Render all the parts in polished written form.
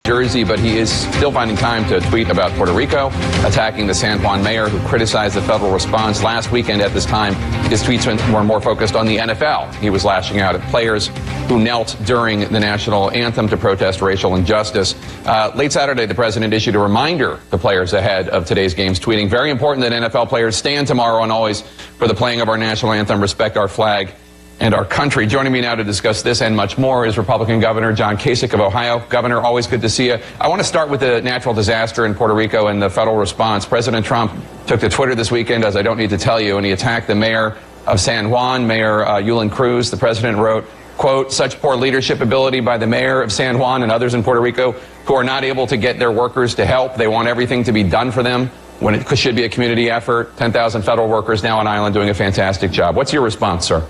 Jersey, but he is still finding time to tweet about Puerto Rico, attacking the San Juan mayor who criticized the federal response last weekend. At this time, his tweets were more focused on the NFL. He was lashing out at players who knelt during the national anthem to protest racial injustice. Late Saturday, the president issued a reminder to players ahead of today's games, tweeting, "Very important that NFL players stand tomorrow and always for the playing of our national anthem, respect our flag and our country." Joining me now to discuss this and much more is Republican Governor John Kasich of Ohio. Governor, always good to see you. I want to start with the natural disaster in Puerto Rico and the federal response. President Trump took to Twitter this weekend, as I don't need to tell you, and he attacked the mayor of San Juan, Mayor Juan Cruz. The president wrote, quote, "Such poor leadership ability by the mayor of San Juan and others in Puerto Rico who are not able to get their workers to help. They want everything to be done for them when it should be a community effort. 10,000 federal workers now on island doing a fantastic job." What's your response, sir?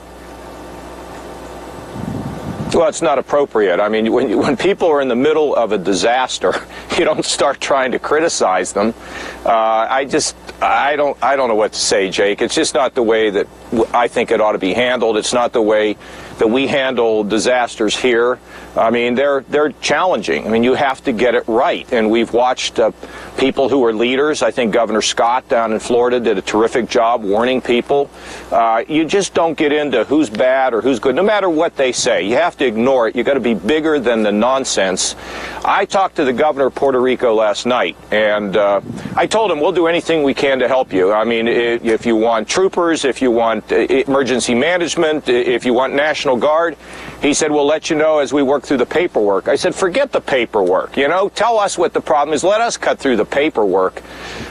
Well, it's not appropriate. I mean, when people are in the middle of a disaster, you don't start trying to criticize them. I don't know what to say, Jake. It's just not the way that I think it ought to be handled. It's not the way that we handle disasters here. I mean, they're challenging. I mean, you have to get it right. And we've watched people who are leaders. I think Governor Scott down in Florida did a terrific job warning people. You just don't get into who's bad or who's good, no matter what they say. You have to ignore it. You've got to be bigger than the nonsense. I talked to the governor of Puerto Rico last night, and I told him we'll do anything we can to help you. I mean, if you want troopers, if you want emergency management, if you want National Guard, he said, we'll let you know as we work through the paperwork. I said, forget the paperwork. You know, tell us what the problem is. Let us cut through the paperwork.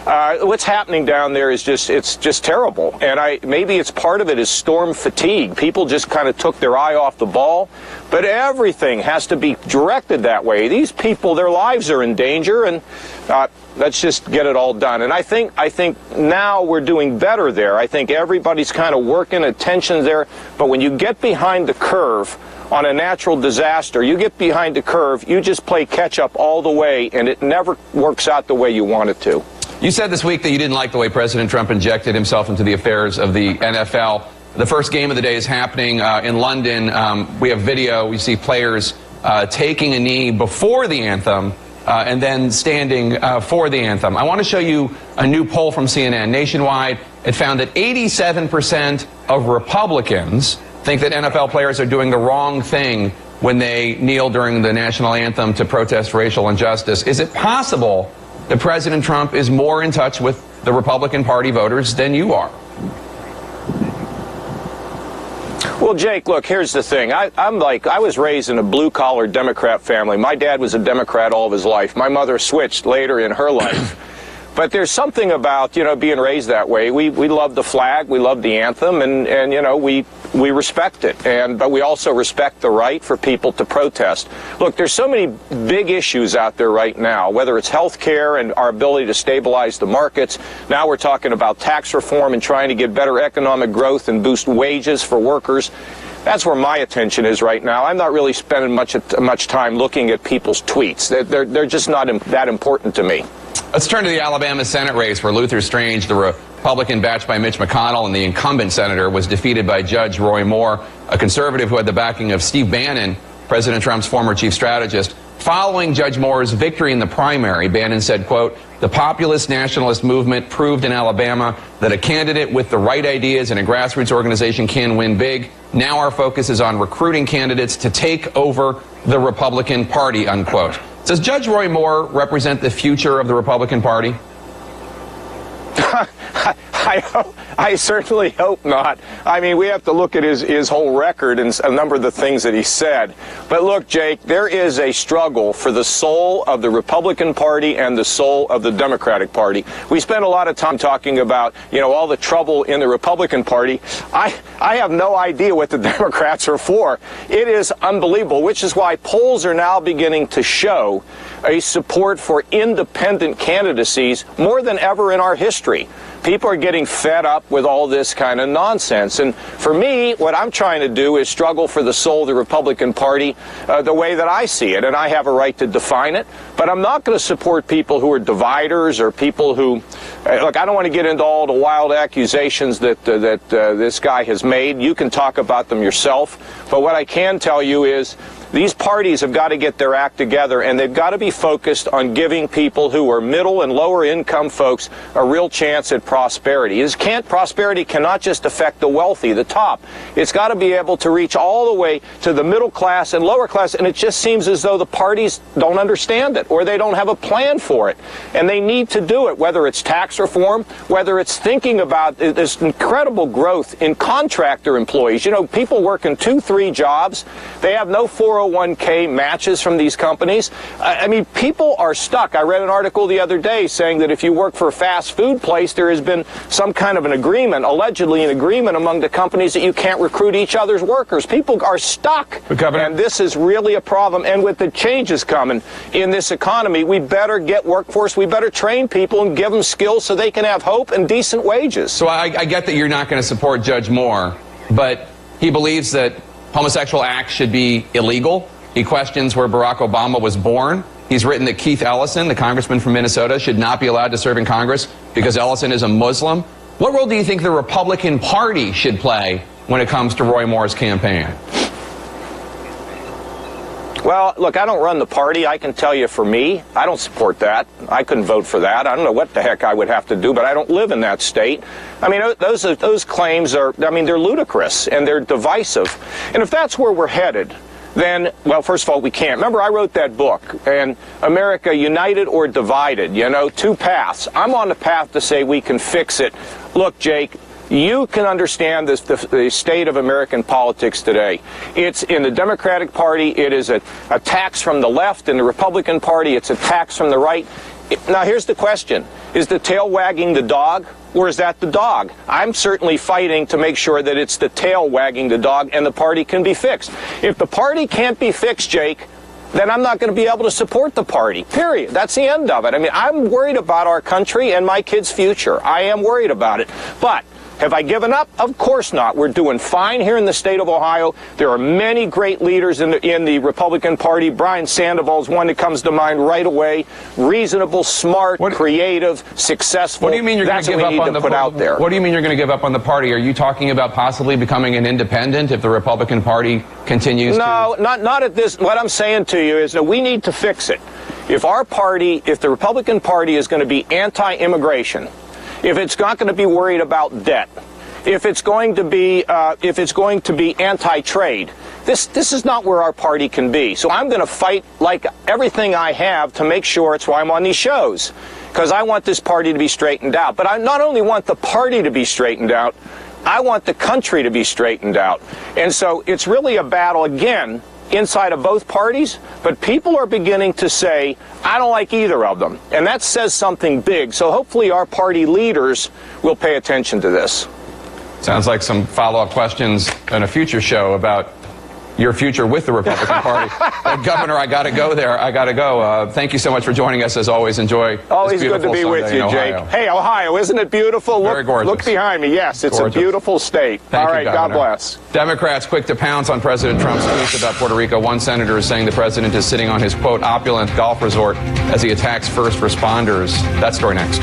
What's happening down there is it's just terrible. And maybe it's part of it is storm fatigue. People just kind of took their eye off the ball. But everything has to be directed that way. These people, their lives are in danger, and let's just get it all done. And I think now we're doing better there. I think everybody's kind of working, attention there. But when you get behind the curve on a natural disaster, you get behind the curve, you just play catch up all the way, and it never works out the way you want it to. You said this week that you didn't like the way President Trump injected himself into the affairs of the NFL. The first game of the day is happening in London. We have video. We see players taking a knee before the anthem and then standing for the anthem. I want to show you a new poll from CNN. Nationwide, it found that 87% of Republicans think that NFL players are doing the wrong thing when they kneel during the national anthem to protest racial injustice. Is it possible that President Trump is more in touch with the Republican Party voters than you are? Well, Jake, look, here's the thing. I was raised in a blue-collar Democrat family. My dad was a Democrat all of his life. My mother switched later in her life. But there's something about, you know, being raised that way. We love the flag, we love the anthem, and you know, we respect it. But we also respect the right for people to protest. Look, there's so many big issues out there right now, whether it's health care and our ability to stabilize the markets. Now we're talking about tax reform and trying to get better economic growth and boost wages for workers. That's where my attention is right now. I'm not really spending much time looking at people's tweets. They're just not that important to me. Let's turn to the Alabama Senate race where Luther Strange, the Republican backed by Mitch McConnell, and the incumbent senator was defeated by Judge Roy Moore, a conservative who had the backing of Steve Bannon, President Trump's former chief strategist. Following Judge Moore's victory in the primary, Bannon said, quote, "The populist nationalist movement proved in Alabama that a candidate with the right ideas and a grassroots organization can win big. Now our focus is on recruiting candidates to take over the Republican Party," unquote. Does Judge Roy Moore represent the future of the Republican Party? I certainly hope not. I mean, we have to look at his whole record and a number of the things that he said. But look, Jake, there is a struggle for the soul of the Republican Party and the soul of the Democratic Party. We spend a lot of time talking about, you know, all the trouble in the Republican Party. I have no idea what the Democrats are for. It is unbelievable, which is why polls are now beginning to show a support for independent candidacies more than ever in our history. People are getting fed up with all this kind of nonsense. And for me, what I'm trying to do is struggle for the soul of the Republican Party the way that I see it. And I have a right to define it. But I'm not going to support people who are dividers or people who, look, I don't want to get into all the wild accusations that this guy has made. You can talk about them yourself. But what I can tell you is these parties have got to get their act together, and they've got to be focused on giving people who are middle and lower income folks a real chance at prosperity. Prosperity cannot just affect the wealthy, the top. It's got to be able to reach all the way to the middle class and lower class, and it just seems as though the parties don't understand it, or they don't have a plan for it. And they need to do it, whether it's tax reform, whether it's thinking about this incredible growth in contractor employees. You know, people working 2-3 jobs. They have no 401k matches from these companies. I mean, people are stuck. I read an article the other day saying that if you work for a fast food place, there has been some kind of an agreement, allegedly an agreement among the companies that you can't recruit each other's workers. People are stuck. And this is really a problem. And with the changes coming in this economy, we better get workforce. We better train people and give them skills so they can have hope and decent wages. So I get that you're not going to support Judge Moore, but he believes that homosexual acts should be illegal. He questions where Barack Obama was born. He's written that Keith Ellison, the congressman from Minnesota, should not be allowed to serve in Congress because Ellison is a Muslim. What role do you think the Republican Party should play when it comes to Roy Moore's campaign? Well, look, I don't run the party. I can tell you for me, I don't support that. I couldn't vote for that. I don't know what the heck I would have to do, but I don't live in that state. I mean, those claims are, I mean, they're ludicrous and they're divisive. And if that's where we're headed, then, well, first of all, we can't. Remember, I wrote that book, and America United or Divided, you know, 2 paths. I'm on the path to say we can fix it. Look, Jake, you can understand the state of American politics today. It's in the Democratic Party. It is attacks from the left. In the Republican Party, it's attacks from the right. Now, here's the question. Is the tail wagging the dog, or is that the dog? I'm certainly fighting to make sure that it's the tail wagging the dog and the party can be fixed. If the party can't be fixed, Jake, then I'm not going to be able to support the party, period. That's the end of it. I mean, I'm worried about our country and my kids' future. I am worried about it. But have I given up? Of course not. We're doing fine here in the state of Ohio. There are many great leaders in the Republican Party. Brian Sandoval's one that comes to mind right away. Reasonable, smart, creative, successful. What do you mean you're going to give up on the party? What do you mean you're going to give up on the party? Are you talking about possibly becoming an independent if the Republican Party continues No, not at this. What I'm saying to you is that we need to fix it. If our party, if the Republican Party is going to be anti-immigration, if it's not going to be worried about debt, if it's going to be anti-trade, this is not where our party can be. So I'm going to fight like everything I have to make sure. It's why I'm on these shows, because I want this party to be straightened out. But I not only want the party to be straightened out, I want the country to be straightened out. And so it's really a battle again inside of both parties, but people are beginning to say, I don't like either of them. And that says something big. So hopefully our party leaders will pay attention to this. Sounds like some follow-up questions in a future show about your future with the Republican Party. Governor, I got to go there. I got to go. Thank you so much for joining us. As always, enjoy. Always good to be with you, Jake. Hey, Ohio, isn't it beautiful? Very gorgeous. Look behind me. Yes, it's gorgeous. A beautiful state. Thank All right, you, Governor. God bless. Democrats quick to pounce on President Trump's tweets about Puerto Rico. One senator is saying the president is sitting on his, quote, opulent golf resort as he attacks first responders. That story next.